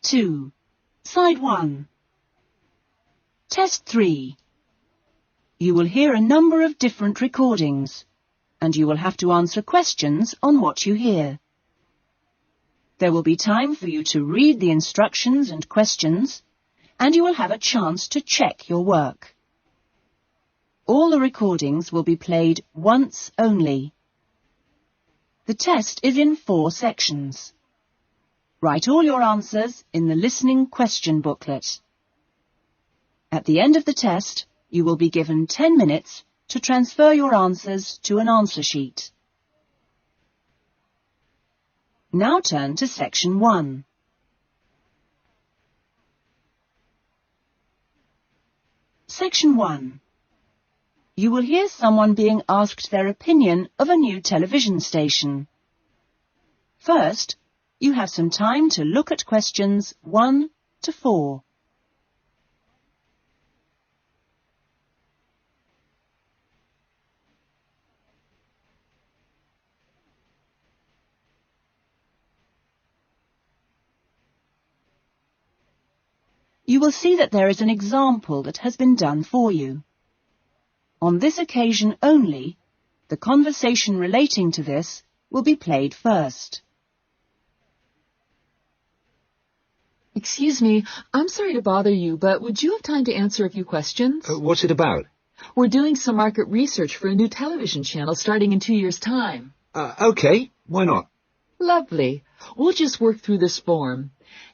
2. Side 1. Test 3. You will hear a number of different recordings, and you will have to answer questions on what you hear. There will be time for you to read the instructions and questions, and you will have a chance to check your work. All the recordings will be played once only. The test is in 4 sections. Write all your answers in the listening question booklet. At the end of the test, you will be given 10 minutes to transfer your answers to an answer sheet. Now turn to Section 1. Section 1. You will hear someone being asked their opinion of a new television station. First, you have some time to look at questions 1 to 4. You will see that there is an example that has been done for you. On this occasion only, the conversation relating to this will be played first. Excuse me, I'm sorry to bother you, but would you have time to answer a few questions? What's it about? We're doing some market research for a new television channel starting in 2 years' time. Okay, why not? Lovely. We'll just work through this form.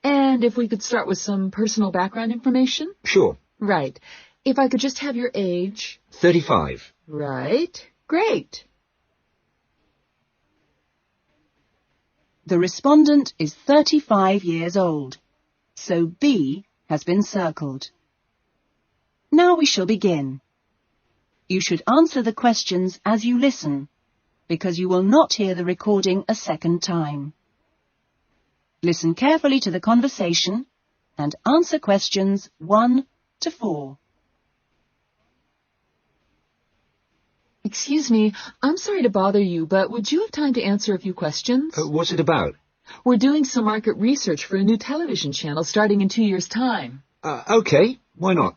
And if we could start with some personal background information? Sure. Right. If I could just have your age? 35. Right. Great. The respondent is 35 years old, so B has been circled. Now we shall begin. You should answer the questions as you listen, because you will not hear the recording a second time. Listen carefully to the conversation and answer questions 1 to 4. Excuse me, I'm sorry to bother you, but would you have time to answer a few questions? What's it about? We're doing some market research for a new television channel starting in 2 years' time. Okay, why not?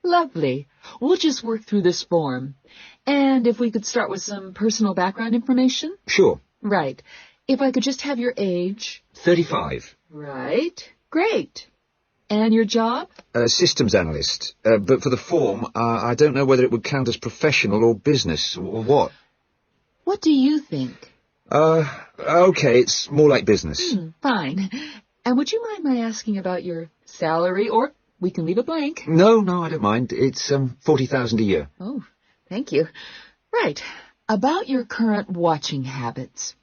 Lovely. We'll just work through this form. And if we could start with some personal background information? Sure. Right. If I could just have your age? 35. Right. Great. And your job? Systems analyst. But for the form, I don't know whether it would count as professional or business or what. What do you think? Okay, it's more like business. Fine. And would you mind my asking about your salary, or we can leave it blank? No, I don't mind. It's 40,000 a year. Oh, thank you. Right. About your current watching habits.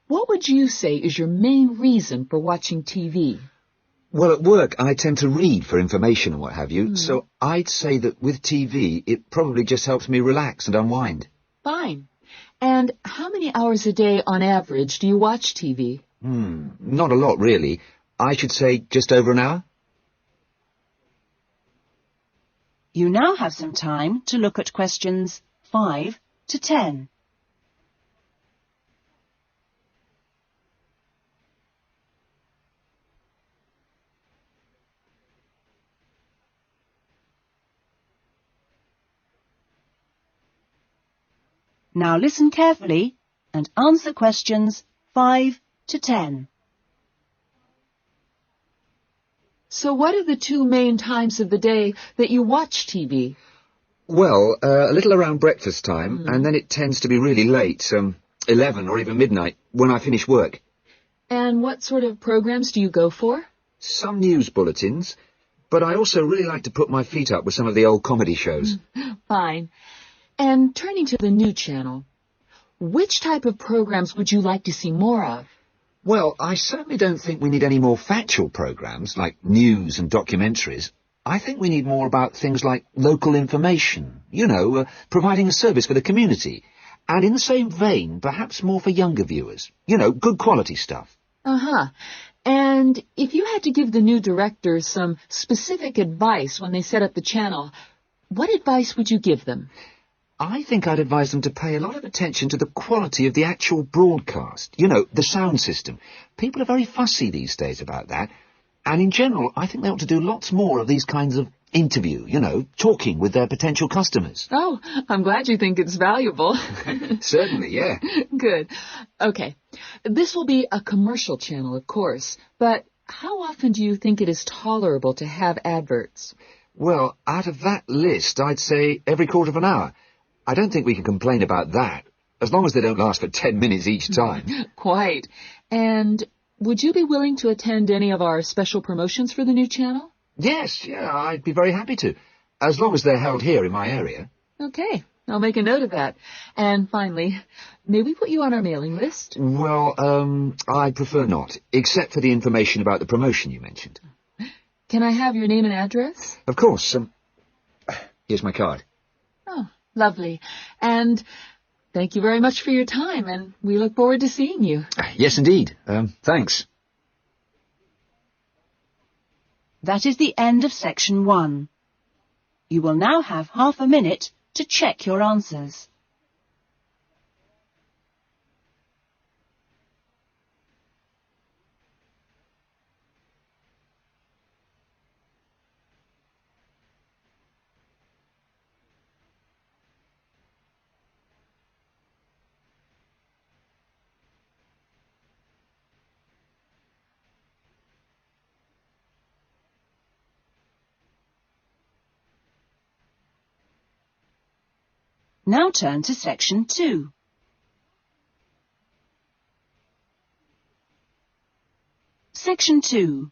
What would you say is your main reason for watching TV? Well, at work, I tend to read for information and what have you, so I'd say that with TV, it probably just helps me relax and unwind. Fine. And how many hours a day, on average, do you watch TV? Not a lot, really. I should say just over an hour. You now have some time to look at questions 5 to 10. Now listen carefully and answer questions 5 to 10. So what are the 2 main times of the day that you watch TV? Well, a little around breakfast time, and then it tends to be really late, 11 or even midnight, when I finish work. And what sort of programs do you go for? Some news bulletins, but I also really like to put my feet up with some of the old comedy shows. Fine. And turning to the new channel, which type of programs would you like to see more of? Well, I certainly don't think we need any more factual programs, like news and documentaries. I think we need more about things like local information, providing a service for the community. And in the same vein, perhaps more for younger viewers. Good quality stuff. Uh-huh. And if you had to give the new director some specific advice when they set up the channel, what advice would you give them? I think I'd advise them to pay a lot of attention to the quality of the actual broadcast. The sound system. People are very fussy these days about that. And in general, I think they ought to do lots more of these kinds of interview, you know, talking with their potential customers. Oh, I'm glad you think it's valuable. Certainly, yeah. Good. Okay. This will be a commercial channel, of course, but how often do you think it is tolerable to have adverts? Well, out of that list, I'd say every quarter of an hour. I don't think we can complain about that, as long as they don't last for 10 minutes each time. Quite. And would you be willing to attend any of our special promotions for the new channel? Yes, yeah, I'd be very happy to, as long as they're held here in my area. Okay, I'll make a note of that. And finally, may we put you on our mailing list? Well, I prefer not, except for the information about the promotion you mentioned. Can I have your name and address? Of course. Here's my card. Oh, lovely. And thank you very much for your time, and we look forward to seeing you. Yes, indeed. Thanks. That is the end of section 1. You will now have half a minute to check your answers. Now turn to section 2. Section 2.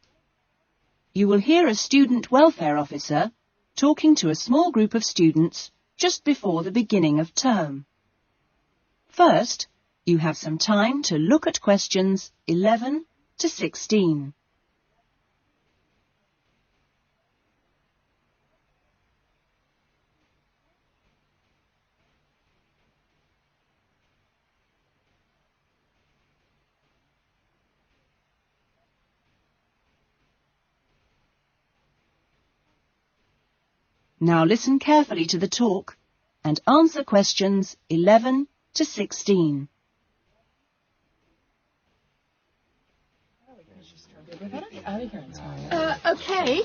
You will hear a student welfare officer talking to a small group of students just before the beginning of term. First, you have some time to look at questions 11 to 16. Now listen carefully to the talk and answer questions 11 to 16. Okay.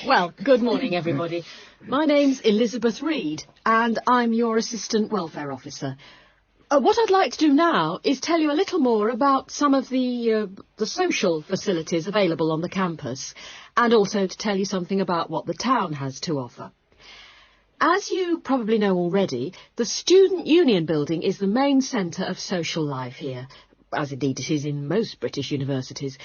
Well, good morning, everybody. My name's Elizabeth Reed, and I'm your Assistant Welfare Officer. What I'd like to do now is tell you a little more about some of the social facilities available on the campus, and also to tell you something about what the town has to offer. As you probably know already, the Student Union Building is the main centre of social life here, as indeed it is in most British universities.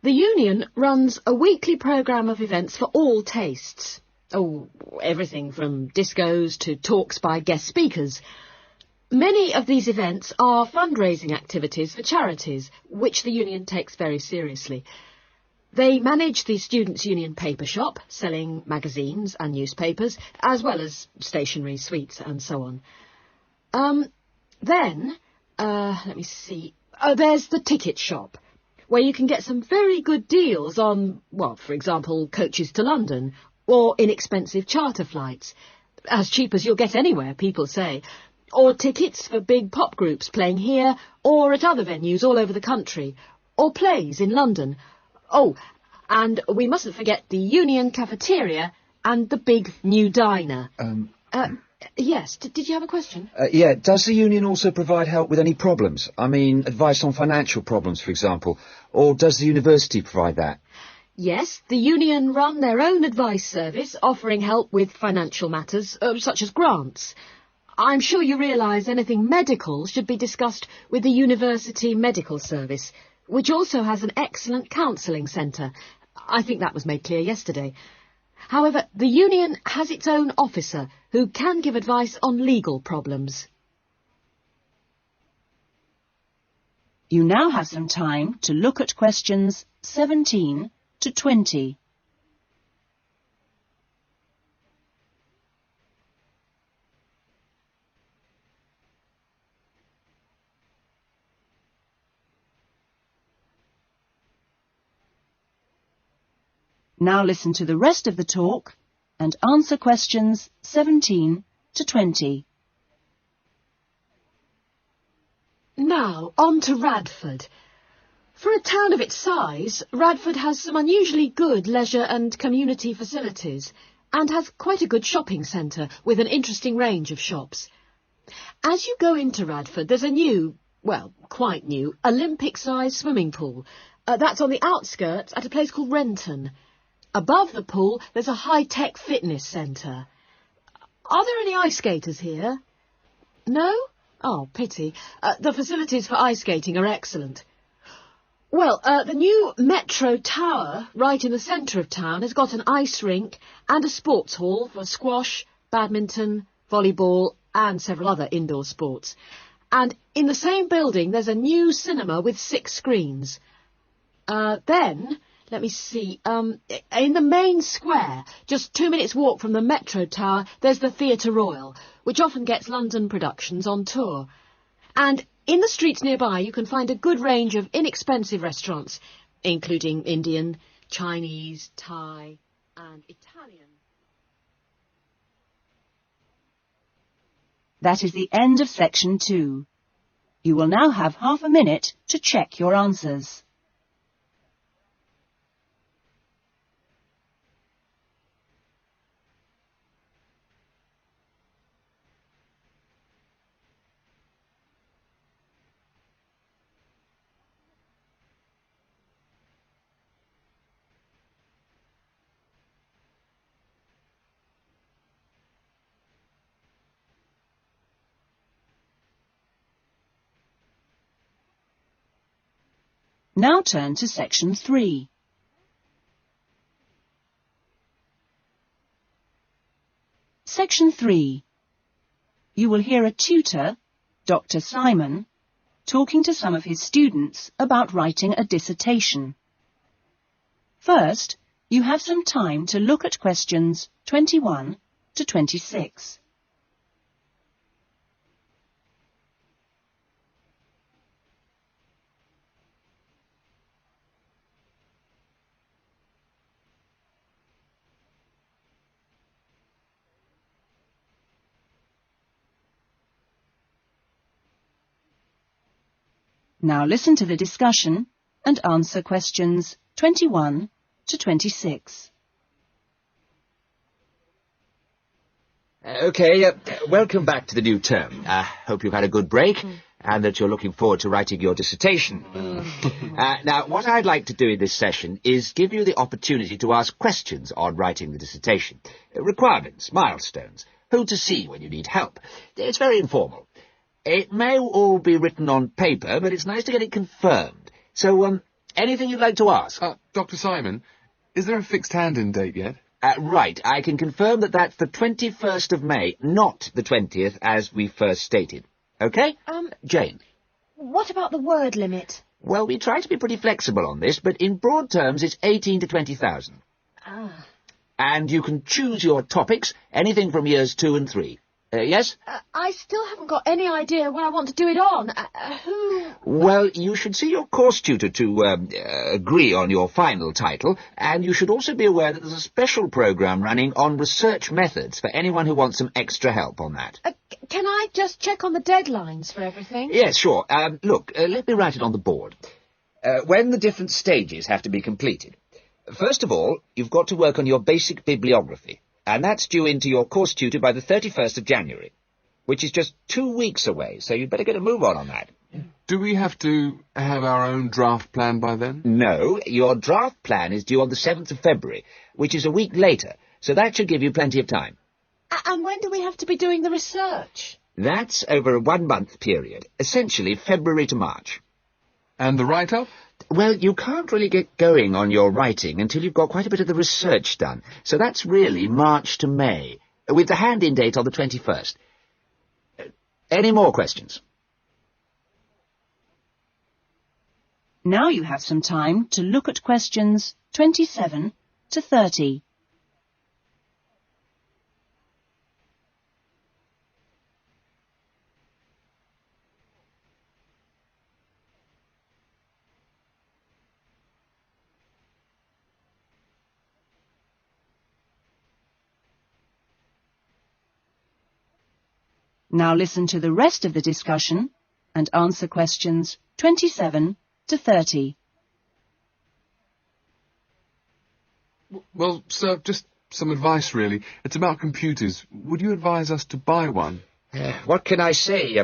The Union runs a weekly programme of events for all tastes. Oh, everything from discos to talks by guest speakers. Many of these events are fundraising activities for charities, which the Union takes very seriously. They manage the Students' Union paper shop, selling magazines and newspapers, as well as stationery, sweets and so on. Let me see. There's the ticket shop, where you can get some very good deals on, well, for example, coaches to London, or inexpensive charter flights. As cheap as you'll get anywhere, people say. Or tickets for big pop groups playing here or at other venues all over the country, or plays in London. Oh, and we mustn't forget the Union cafeteria and the big new diner. Yes, did you have a question? Yeah, does the Union also provide help with any problems? I mean, advice on financial problems, for example, or does the university provide that? Yes, the Union run their own advice service, offering help with financial matters, such as grants. I'm sure you realise anything medical should be discussed with the University Medical Service, which also has an excellent counselling centre. I think that was made clear yesterday. However, the Union has its own officer who can give advice on legal problems. You now have some time to look at questions 17 to 20. Now listen to the rest of the talk and answer questions 17 to 20. Now, on to Radford. For a town of its size, Radford has some unusually good leisure and community facilities, and has quite a good shopping centre with an interesting range of shops. As you go into Radford, there's a new, well, quite new, Olympic-sized swimming pool. That's on the outskirts at a place called Renton. Above the pool, there's a high-tech fitness centre. Are there any ice skaters here? No? Oh, pity. The facilities for ice skating are excellent. Well, the new Metro Tower, right in the centre of town, has got an ice rink and a sports hall for squash, badminton, volleyball and several other indoor sports. And in the same building, there's a new cinema with 6 screens. Then, let me see, in the main square, just 2 minutes' walk from the Metro Tower, there's the Theatre Royal, which often gets London productions on tour. And in the streets nearby, you can find a good range of inexpensive restaurants, including Indian, Chinese, Thai and Italian. That is the end of section 2. You will now have half a minute to check your answers. Now turn to section 3. Section 3. You will hear a tutor, Dr. Simon, talking to some of his students about writing a dissertation. First, you have some time to look at questions 21 to 26. Now listen to the discussion and answer questions 21 to 26. OK, welcome back to the new term. Hope you've had a good break and that you're looking forward to writing your dissertation. Now, what I'd like to do in this session is give you the opportunity to ask questions on writing the dissertation. Requirements, milestones, who to see when you need help. It's very informal. It may all be written on paper, but it's nice to get it confirmed. So, anything you'd like to ask? Dr. Simon, is there a fixed hand-in date yet? Right, I can confirm that that's the 21st of May, not the 20th, as we first stated. OK? Jane? What about the word limit? Well, we try to be pretty flexible on this, but in broad terms, it's 18 to 20,000. Ah. And you can choose your topics, anything from years 2 and 3. Yes? I still haven't got any idea what I want to do it on. Who... Well, you should see your course tutor to agree on your final title, and you should also be aware that there's a special programme running on research methods for anyone who wants some extra help on that. Can I just check on the deadlines for everything? Yes, sure. Look, let me write it on the board. When the different stages have to be completed. First of all, you've got to work on your basic bibliography. And that's due into your course tutor by the 31st of January, which is just 2 weeks away, so you'd better get a move on that. Do we have to have our own draft plan by then? No, your draft plan is due on the 7th of February, which is a week later, so that should give you plenty of time. And when do we have to be doing the research? That's over a 1-month period, essentially February to March. And the write-up? Well, you can't really get going on your writing until you've got quite a bit of the research done. So that's really March to May, with the hand-in date on the 21st. Any more questions? Now you have some time to look at questions 27 to 30. Now listen to the rest of the discussion and answer questions 27 to 30. Well, sir, just some advice, really. It's about computers. Would you advise us to buy one? What can I say,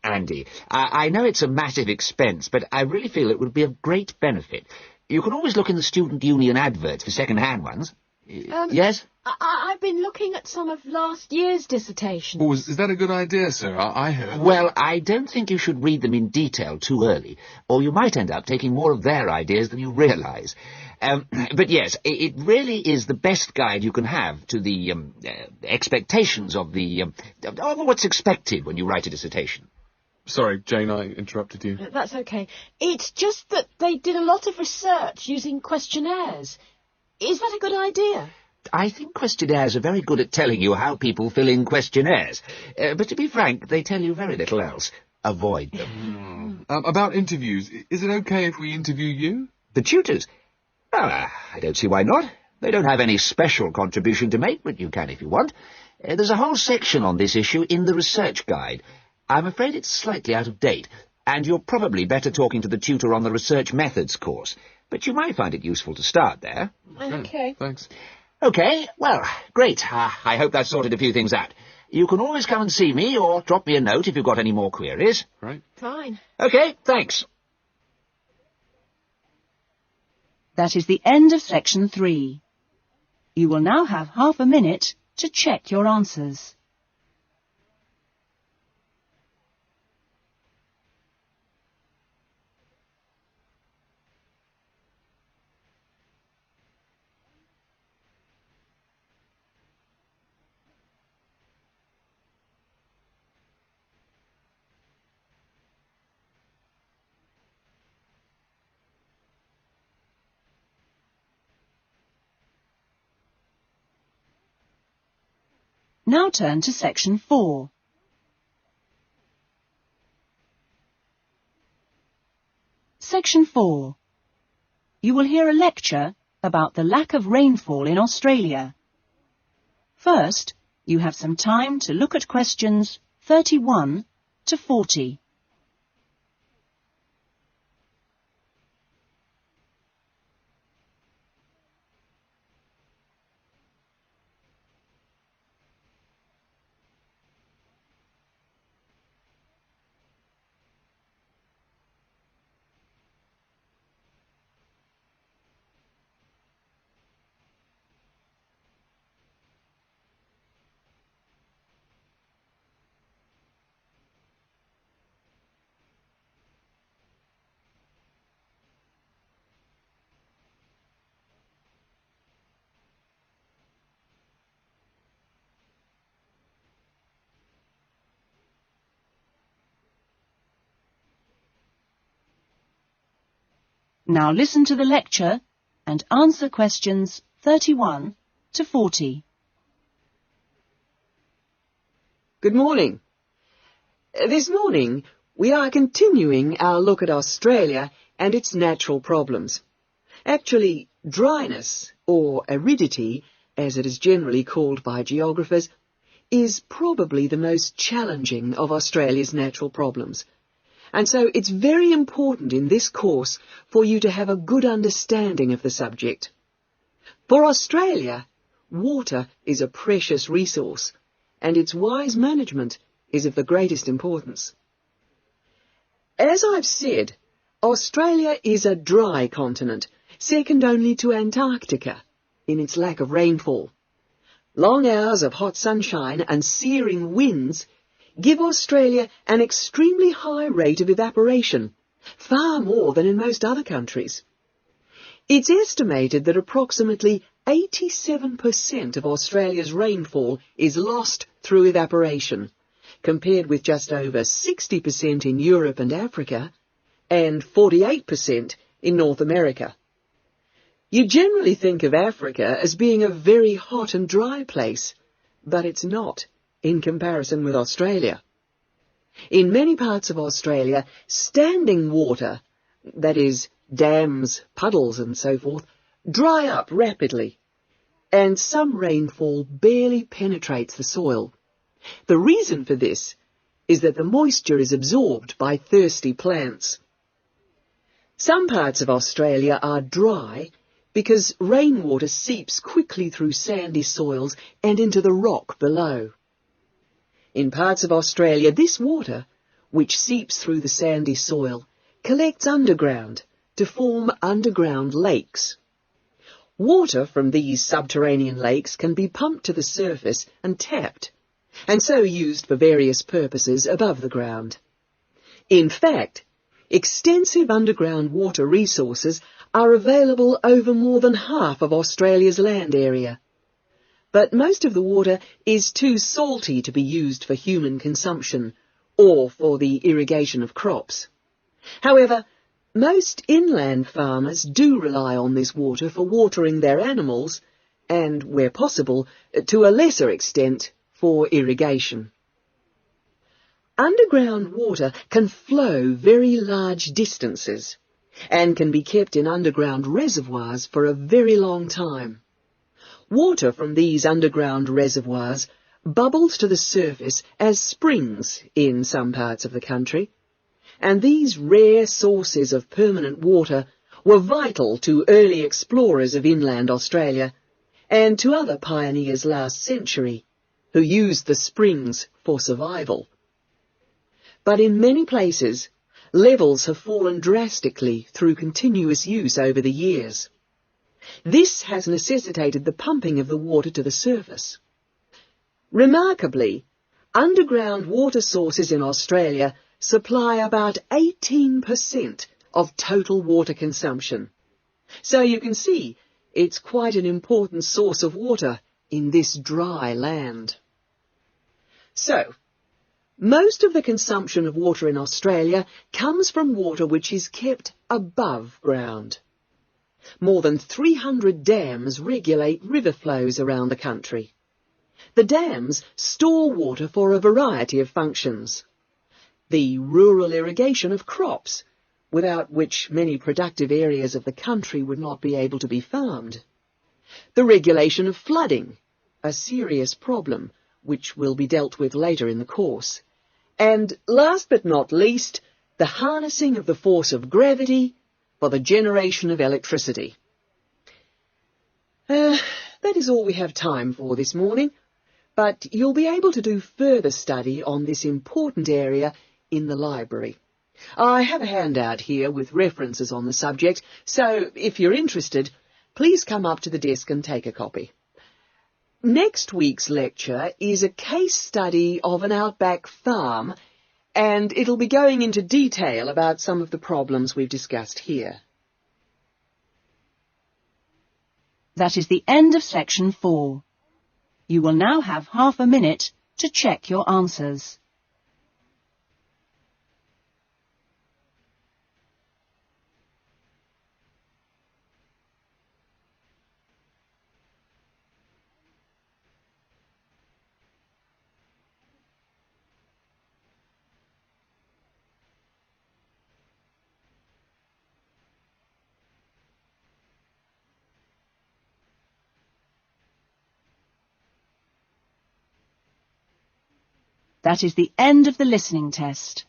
Andy? I know it's a massive expense, but I really feel it would be of great benefit. You can always look in the student union adverts for second-hand ones. Yes? I've been looking at some of last year's dissertations. Oh, is that a good idea, sir? I heard... Well, I don't think you should read them in detail too early, or you might end up taking more of their ideas than you realise. But yes, it really is the best guide you can have to the expectations of what's expected when you write a dissertation. Sorry, Jane, I interrupted you. That's okay. It's just that they did a lot of research using questionnaires. Is that a good idea? I think questionnaires are very good at telling you how people fill in questionnaires. But to be frank, they tell you very little else. Avoid them. About interviews, is it okay if we interview you? The tutors? I don't see why not. They don't have any special contribution to make, but you can if you want. There's a whole section on this issue in the research guide. I'm afraid it's slightly out of date, and you're probably better talking to the tutor on the research methods course. But you might find it useful to start there. Okay. Thanks. Okay, well, great. I hope that sorted a few things out. You can always come and see me, or drop me a note if you've got any more queries. Right. Fine. Okay, thanks. That is the end of section 3. You will now have half a minute to check your answers. Now turn to section 4. Section 4. You will hear a lecture about the lack of rainfall in Australia. First, you have some time to look at questions 31 to 40. Now listen to the lecture and answer questions 31 to 40. Good morning. This morning we are continuing our look at Australia and its natural problems. Actually, dryness, or aridity, as it is generally called by geographers, is probably the most challenging of Australia's natural problems. And so it's very important in this course for you to have a good understanding of the subject. For Australia, water is a precious resource, and its wise management is of the greatest importance. As I've said, Australia is a dry continent, second only to Antarctica in its lack of rainfall. Long hours of hot sunshine and searing winds give Australia an extremely high rate of evaporation, far more than in most other countries. It's estimated that approximately 87% of Australia's rainfall is lost through evaporation, compared with just over 60% in Europe and Africa, and 48% in North America. You generally think of Africa as being a very hot and dry place, but it's not in comparison with Australia. In many parts of Australia, standing water, that is, dams, puddles and so forth, dry up rapidly, and some rainfall barely penetrates the soil. The reason for this is that the moisture is absorbed by thirsty plants. Some parts of Australia are dry because rainwater seeps quickly through sandy soils and into the rock below. In parts of Australia, this water, which seeps through the sandy soil, collects underground to form underground lakes. Water from these subterranean lakes can be pumped to the surface and tapped, and so used for various purposes above the ground. In fact, extensive underground water resources are available over more than half of Australia's land area. But most of the water is too salty to be used for human consumption or for the irrigation of crops. However, most inland farmers do rely on this water for watering their animals and, where possible, to a lesser extent, for irrigation. Underground water can flow very large distances and can be kept in underground reservoirs for a very long time. Water from these underground reservoirs bubbles to the surface as springs in some parts of the country, and these rare sources of permanent water were vital to early explorers of inland Australia and to other pioneers last century who used the springs for survival. But in many places, levels have fallen drastically through continuous use over the years. This has necessitated the pumping of the water to the surface. Remarkably, underground water sources in Australia supply about 18% of total water consumption. So you can see it's quite an important source of water in this dry land. So, most of the consumption of water in Australia comes from water which is kept above ground. More than 300 dams regulate river flows around the country. The dams store water for a variety of functions. The rural irrigation of crops, without which many productive areas of the country would not be able to be farmed. The regulation of flooding, a serious problem which will be dealt with later in the course. And last but not least, the harnessing of the force of gravity for the generation of electricity. That is all we have time for this morning, but you'll be able to do further study on this important area in the library. I have a handout here with references on the subject, so if you're interested, please come up to the desk and take a copy. Next week's lecture is a case study of an outback farm, and it'll be going into detail about some of the problems we've discussed here. That is the end of section 4. You will now have half a minute to check your answers. That is the end of the listening test.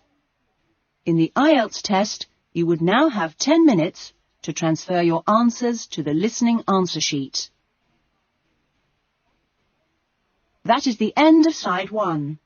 In the Ielts test, you would now have 10 minutes to transfer your answers to the listening answer sheet. That is the end of side 1.